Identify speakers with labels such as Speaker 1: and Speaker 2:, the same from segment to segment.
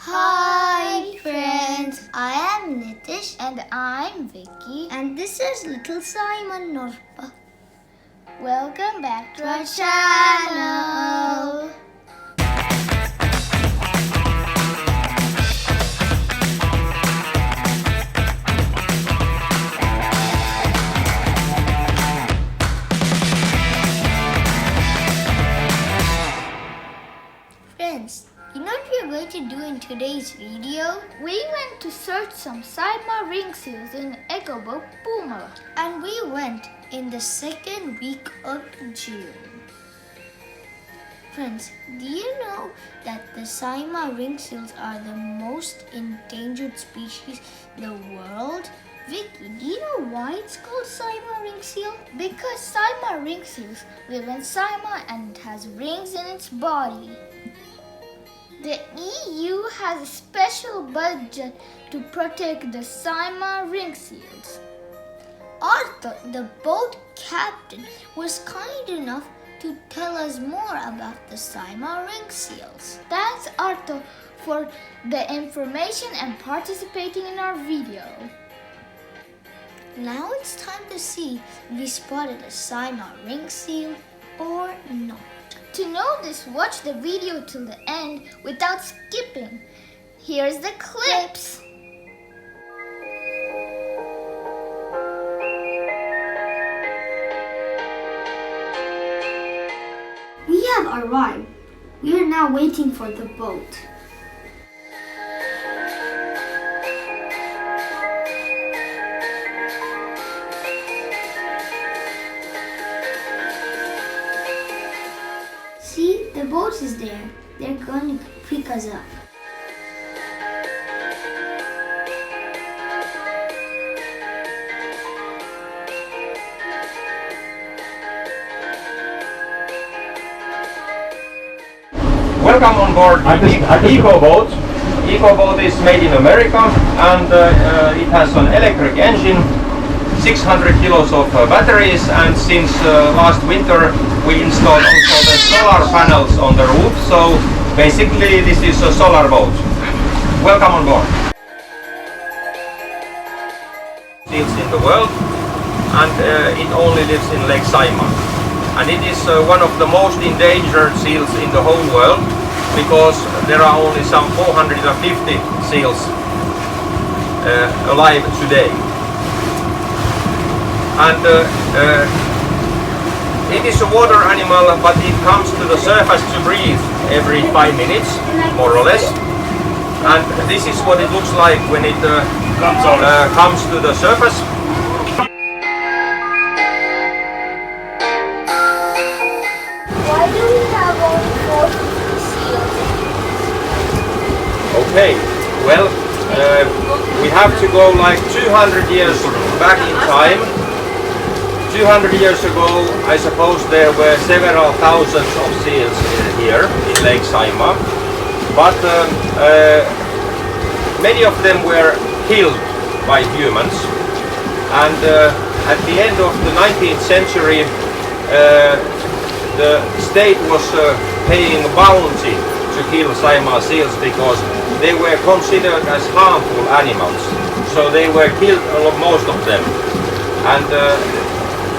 Speaker 1: Hi friends, I am Nithish
Speaker 2: and I'm Viki,
Speaker 1: and this is little Saimaannorppa.
Speaker 2: Welcome back to our
Speaker 1: channel. Friends, you know what we are going to do in today's video?
Speaker 2: We went to search some Saimaa ring seals in Ecoboat, Puumala.
Speaker 1: And we went in the second week of June. Friends, do you know that the Saimaa ring seals are the most endangered species in the world? Viki, do you know why it's called Saimaa ring seal?
Speaker 2: Because Saimaa ring seals live in Saimaa and it has rings in its body. The EU has a special budget to protect the Saimaa ring seals.
Speaker 1: Arthur, the boat captain, was kind enough to tell us more about the Saimaa ring seals.
Speaker 2: Thanks, Arthur, for the information and participating in our video.
Speaker 1: Now it's time to see if we spotted a Saimaa ring seal or not.
Speaker 2: To know this, watch the video till the end without skipping. Here's the clips.
Speaker 1: We have arrived. We are now waiting for the boat. See, the boat is there. They're going to pick us up.
Speaker 3: Welcome on board Ecoboat. Ecoboat is made in America and it has an electric engine, 600 kilos of batteries, and since last winter we installed also the solar panels on the roof, so basically this is a solar boat. Welcome on board. Seals in the world, and it only lives in Lake Saimaa, and it is one of the most endangered seals in the whole world because there are only some 450 seals alive today. And it is a water animal, but it comes to the surface to breathe every 5 minutes, more or less. And this is what it looks like when it comes to the surface.
Speaker 1: Why do we have only 4 seals?
Speaker 3: Okay, well, we have to go like 200 years back in time. 200 years ago, I suppose there were several thousands of seals here in Lake Saimaa, but many of them were killed by humans. And at the end of the 19th century, the state was paying a bounty to kill Saimaa seals because they were considered as harmful animals. So they were killed, most of them. And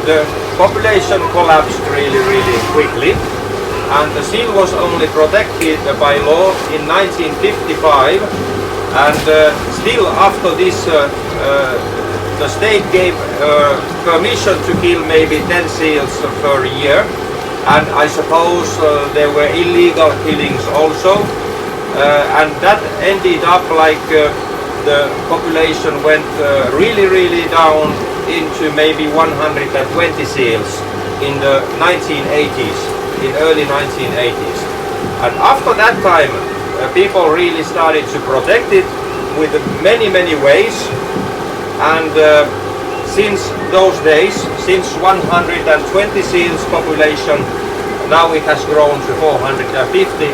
Speaker 3: the population collapsed really quickly, and the seal was only protected by law in 1955, and still after this the state gave permission to kill maybe 10 seals per year, and I suppose there were illegal killings also, and that ended up like the population went really down into maybe 120 seals in the 1980s, in early 1980s. And after that time, people really started to protect it with many ways. And since those days, since 120 seals population, now it has grown to 450,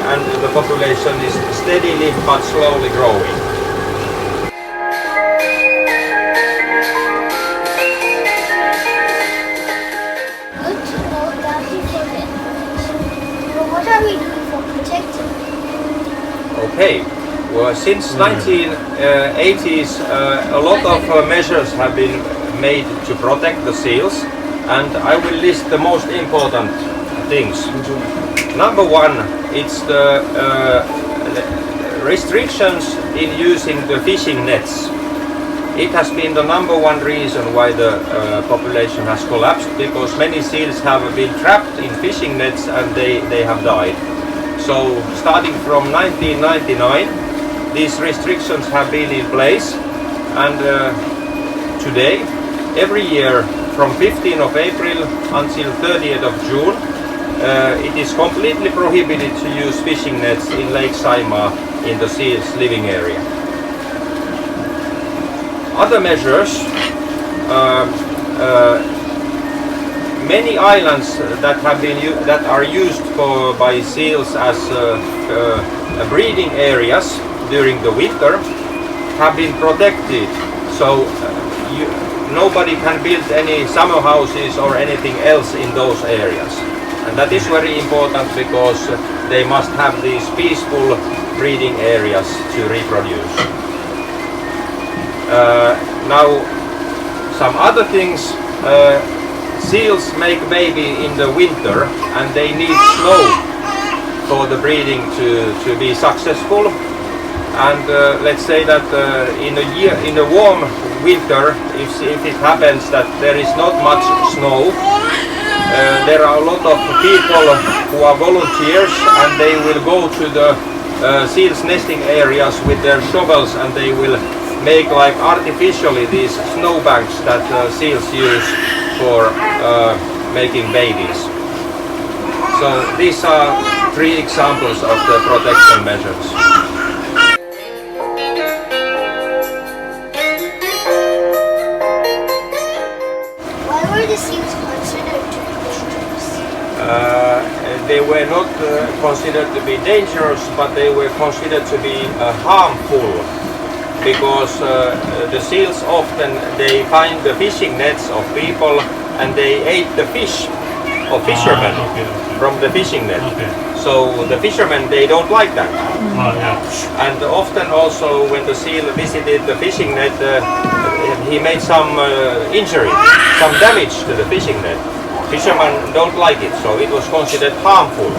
Speaker 3: and the population is steadily but slowly growing.
Speaker 1: What are we doing for protecting?
Speaker 3: Okay, Well, since 1980s, a lot of measures have been made to protect the seals, and I will list the most important things. Number one, it's the restrictions in using the fishing nets. It has been the number one reason why the population has collapsed, because many seals have been trapped in fishing nets and they have died. So starting from 1999, these restrictions have been in place, and today, every year from 15th of April until 30th of June, it is completely prohibited to use fishing nets in Lake Saimaa in the seals living area. Other measures, many islands that are used by seals as breeding areas during the winter have been protected, so nobody can build any summer houses or anything else in those areas, and that is very important because they must have these peaceful breeding areas to reproduce. Now, some other things. Seals make baby in the winter, and they need snow for the breeding to be successful. And let's say that in a warm winter, if it happens that there is not much snow, there are a lot of people who are volunteers, and they will go to the seals nesting areas with their shovels, and they will make like artificially these snow banks that seals use for making babies. So these are 3 examples of the protection measures.
Speaker 1: Why were the seals considered to be dangerous?
Speaker 3: They were not considered to be dangerous, but they were considered to be harmful, because the seals often they find the fishing nets of people and they ate the fish of fishermen from the fishing net. So the fishermen, they don't like that. And often also when the seal visited the fishing net, he made some injury, some damage to the fishing net. Fishermen don't like it, so it was considered harmful.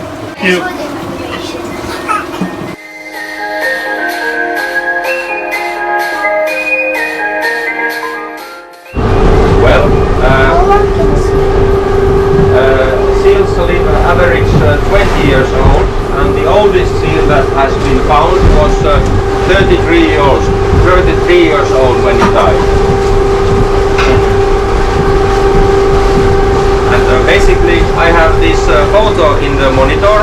Speaker 3: Seals live average 20 years old, and the oldest seal that has been found was 33 years old when it died. And basically I have this photo in the monitor.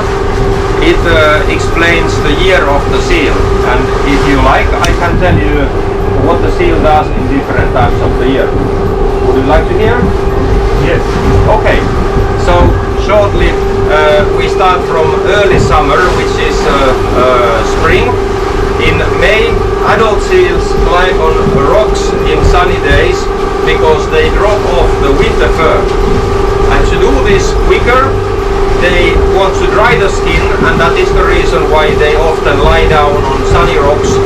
Speaker 3: It explains the year of the seal, and if you like I can tell you what the seal does in different times of the year. Would you like to hear? Yes. Okay. So shortly we start from early summer, which is spring. In May, adult seals climb on rocks in sunny days because they drop off the winter fur. And to do this quicker, they want to dry the skin, and that is the reason why they often lie down on sunny rocks,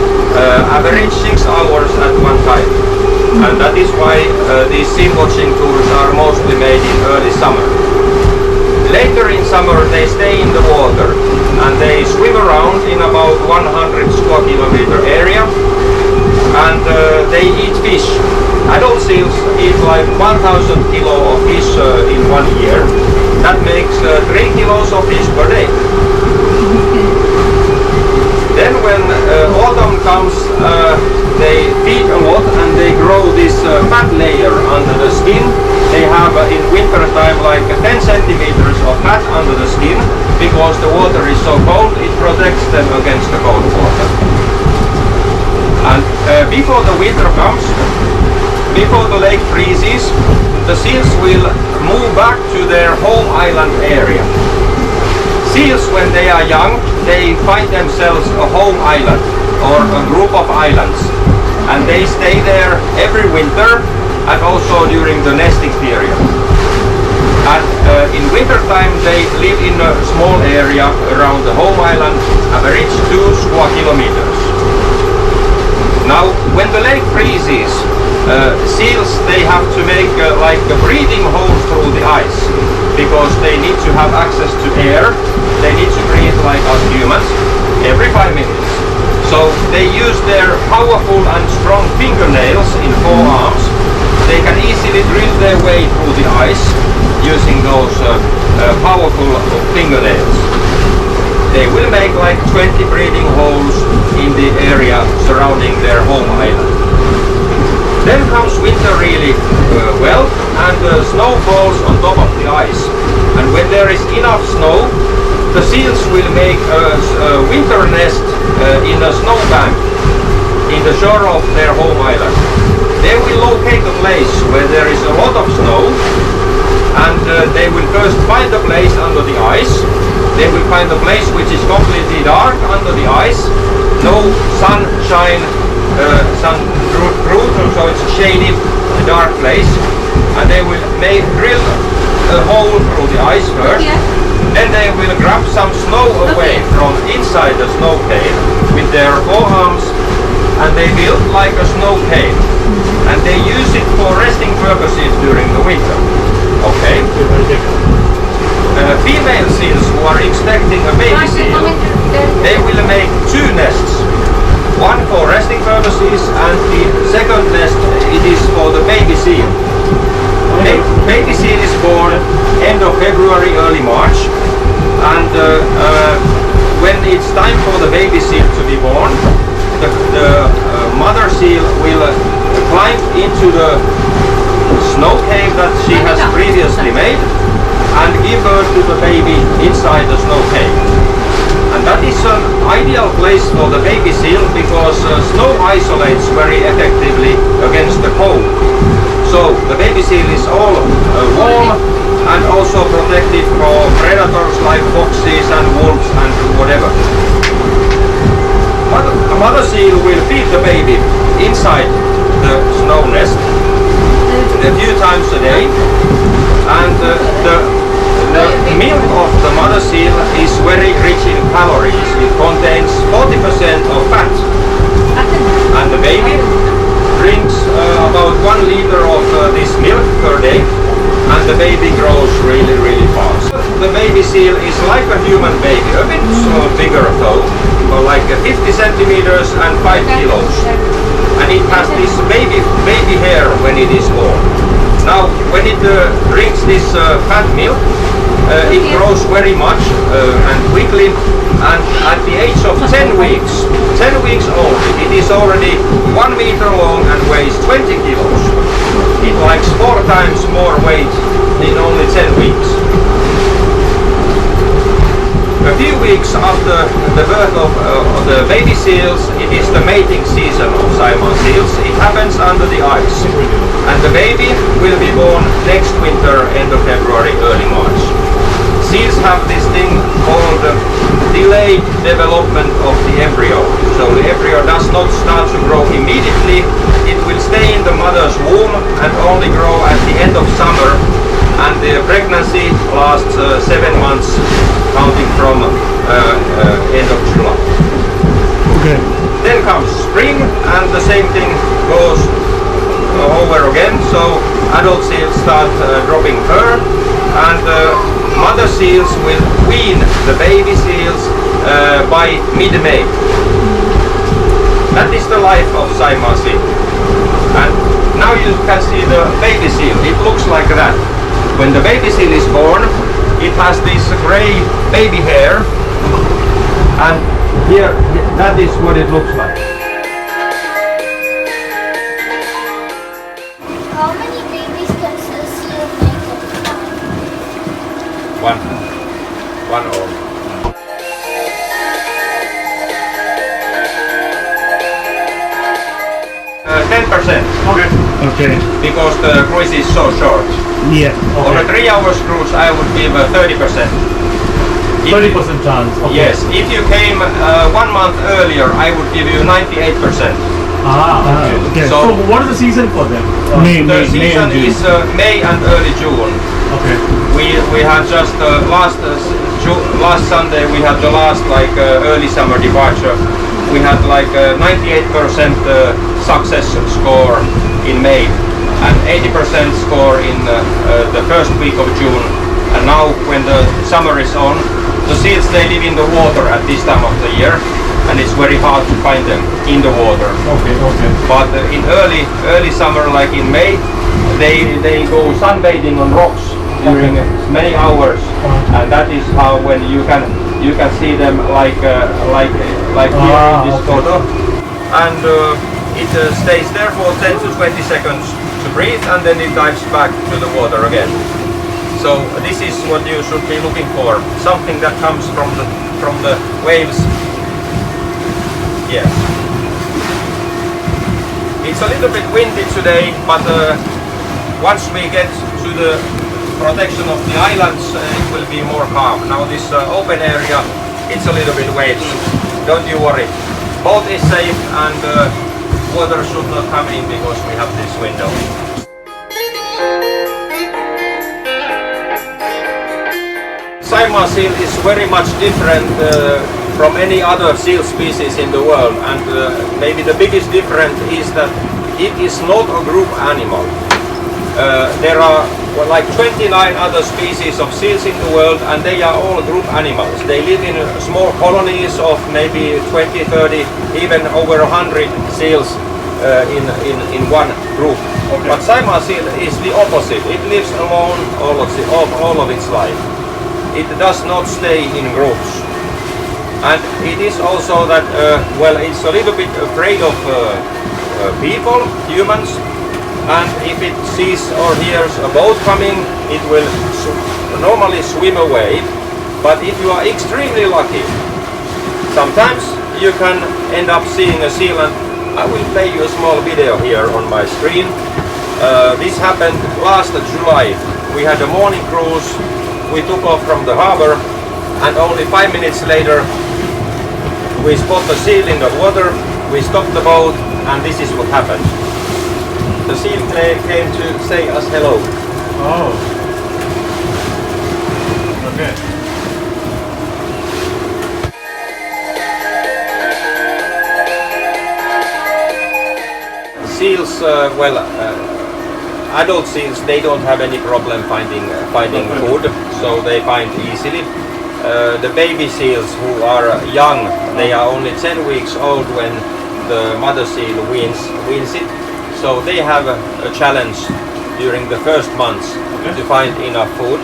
Speaker 3: average 6 hours at one time. And that is why these seal watching tours are mostly made in early summer. Later in summer they stay in the water and they swim around in about 100 square kilometer area, and they eat fish. Adult seals eat like 1,000 kilo of fish in 1 year. That makes 3 kilos of fish per day. Then when autumn comes, they feed a lot and they grow this fat layer under the skin. They have in winter time like 10 centimeters of fat under the skin, because the water is so cold, it protects them against the cold water. And before the winter comes, before the lake freezes, the seals will move back to their home island area. Seals, when they are young, they find themselves a home island or a group of islands, and they stay there every winter and also during the nesting period. And in winter time they live in a small area around the home island, average 2 square kilometers. freezes, seals they have to make like a breathing hole through the ice because they need to have access to air. They need to breathe like us humans every 5 minutes. So they use their powerful and strong fingernails in forearms. They can easily drill their way through the ice using those powerful fingernails. They will make like 20 breathing holes in the area surrounding their home island. Then comes winter really well, and snow falls on top of the ice. And when there is enough snow, the seals will make a winter nest in a snowbank in the shore of their home island. They will locate a place where there is a lot of snow, and they will first find a place under the ice. They will find a place which is completely dark under the ice, no sunshine, sun through, so it's a shady, dark place. And they will drill a hole through the ice first. Then they will grab some snow away from inside the snow cave with their forearms, and they build like a snow cave. And they use it for resting purposes during the winter. Okay? Female seals who are expecting a baby seal, they will make 2 nests. One for resting purposes, and the second nest it is for the baby seal. Baby seal is born end of February, early March, and when it's time for the baby seal to be born, the mother seal will climb into the snow cave that she has previously made and give birth to the baby inside the snow cave. And that is an ideal place for the baby seal because snow isolates very effectively against the cold. So the baby seal is all warm and also protected from predators like foxes and wolves and whatever. A mother seal will feed the baby inside the snow nest a few times a day, and the milk of the mother seal is very rich in calories. It contains 40% of fat, and the baby drinks about 1 liter of this milk per day, and the baby grows really fast. The baby seal is like a human baby, a bit bigger though, like 50 centimeters and 5 kilos. And it has this baby hair when it is born. Now, when it drinks this fat milk, it grows very much and quickly, and at the age of 10 weeks old, it is already 1 meter long and weighs 20 kilos. It likes 4 times more weight in only 10 weeks. A few weeks after the birth of the baby seals, it is the mating season of Saimaa seals. It happens under the ice, and the baby will be born next winter, end of February, early March. Seals have this thing called delayed development of the embryo. So the embryo does not start to grow immediately. It will stay in the mother's womb and only grow at the end of summer, and the pregnancy lasts 7 months counting from end of July.
Speaker 4: Okay.
Speaker 3: Then comes spring, and the same thing goes over again. So adult seals start dropping fur, and mother seals will wean the baby seals by mid-May. That is the life of Saimaa seal. And now you can see the baby seal. It looks like that. When the baby seal is born, it has this grey baby hair, and here, that is what it looks like.
Speaker 2: How many babies can a seal make at a time?
Speaker 3: One or 10%.
Speaker 4: Okay.
Speaker 3: Because the cruise is so short.
Speaker 4: Yeah.
Speaker 3: On a 3-hour cruise, I would give 30%.
Speaker 4: 30% chance. Okay.
Speaker 3: Yes. If you came 1 month earlier, I would give you 98%.
Speaker 4: Okay.
Speaker 3: So
Speaker 4: what is the season for them?
Speaker 3: The season is May and early June.
Speaker 4: Okay.
Speaker 3: We had just last Sunday we had the last early summer departure. We had 98% success score in May and 80% score in the first week of June. And now when the summer is on, the seals they live in the water at this time of the year, and it's very hard to find them in the water.
Speaker 4: Okay.
Speaker 3: But in early summer, like in May, they go sunbathing on rocks during many hours, and that is how when you can see them like here in this photo, and it stays there for 10 to 20 seconds to breathe, and then it dives back to the water again. So this is what you should be looking for, something that comes from the waves. Yes. It's a little bit windy today, but once we get to the protection of the islands, it will be more calm. Now this open area, it's a little bit waves. Don't you worry. Boat is safe, and water should not come in because we have this window. Saimaa seal is very much different from any other seal species in the world, and maybe the biggest difference is that it is not a group animal. There are like 29 other species of seals in the world, and they are all group animals. They live in small colonies of maybe 20, 30, even over 100 seals in one group. Okay. But Saimaa seal is the opposite. It lives alone all of its life. It does not stay in groups. And it is also that, well, it's a little bit afraid of people, humans, and if it sees or hears a boat coming, it will normally swim away. But if you are extremely lucky, sometimes you can end up seeing a seal, and I will play you a small video here on my screen. This happened last July. We had a morning cruise. We took off from the harbor, and only 5 minutes later we spot the seal in the water. We stopped the boat, and this is what happened. The seal came to say us hello.
Speaker 4: Oh. Okay.
Speaker 3: Seals, adult seals, they don't have any problem finding food, so they find easily. The baby seals who are young, they are only 10 weeks old when the mother seal weans it. So they have a challenge during the first months to find enough food.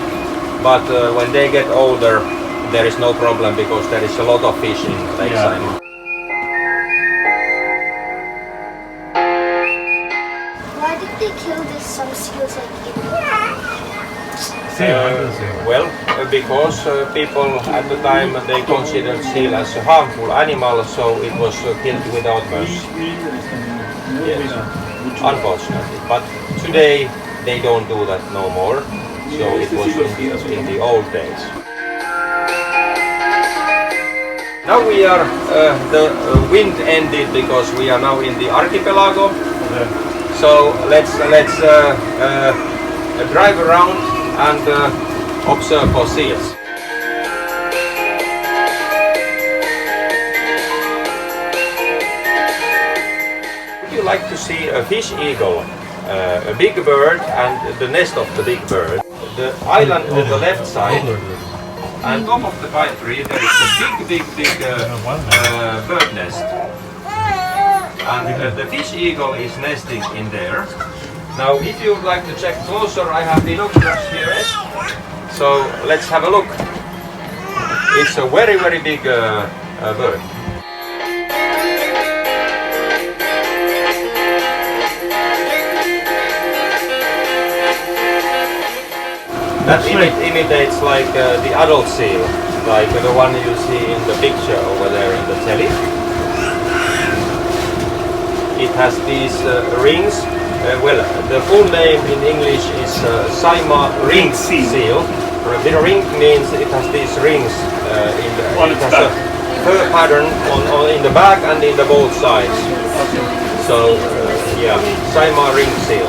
Speaker 3: But when they get older, there is no problem because there is a lot of fish in Lake Saimaa.
Speaker 2: Why did they kill some seals like
Speaker 3: well, because people at the time they considered seal as a harmful animal, so it was killed without mercy. Yes, unfortunately. But today they don't do that no more. So it was in the old days. Now we are the wind ended because we are now in the archipelago. So let's drive around and observe for seals. Would you like to see a fish eagle, a big bird and the nest of the big bird? The island on the left side, and top of the pine tree there is a big bird nest. And the fish eagle is nesting in there. Now, if you would like to check closer, I have binoculars here. So let's have a look. It's a very big bird. That imitates like the adult seal, like the one you see in the picture over there in the telly. It has these rings. Well, the full name in English is Saimaa ring seal. The ring means it has these rings it has a fur pattern in the back and in the both sides. So yeah, Saimaa ring seal.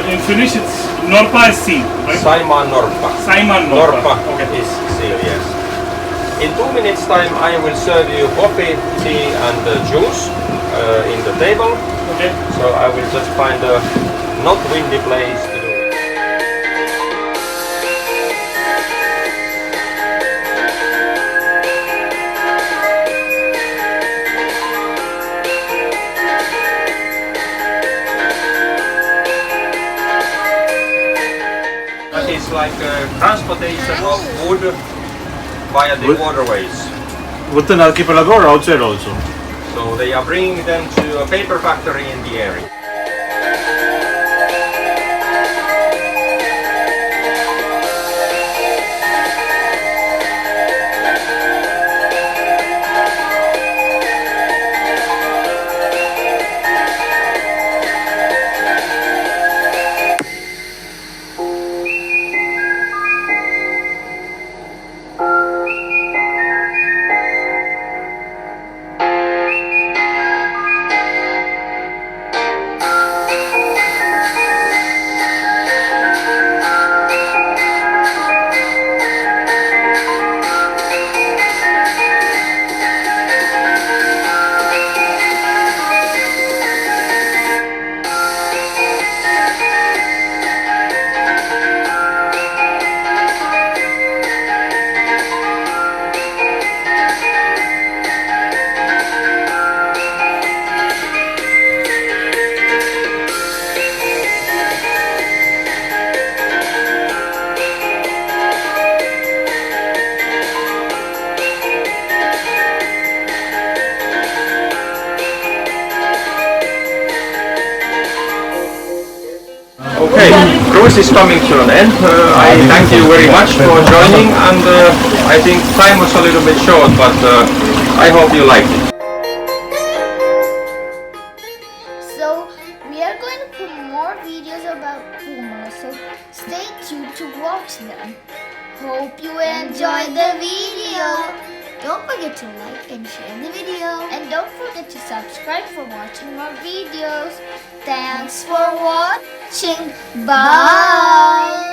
Speaker 4: In Finnish it's Norppa is seal, right?
Speaker 3: Saimaannorppa.
Speaker 4: Saimaannorppa.
Speaker 3: Norppa is seal, yes. In 2 minutes time I will serve you coffee, tea and juice in the table.
Speaker 4: Okay.
Speaker 3: So I will just find a not windy place to do it. That is like transportation of wood via the waterways.
Speaker 4: Within archipelago or outside also?
Speaker 3: So they are bringing them to a paper factory in the area. Okay, cruise is coming to an end. I thank you very much for joining, and I think time was a little bit short, but I hope you liked it.
Speaker 2: So we are going to put more videos about Puumala, so stay tuned to watch them. Hope you enjoy the video.
Speaker 1: Don't forget to like and share the video.
Speaker 2: And don't forget to subscribe for watching more videos. Thanks for watching. Bye.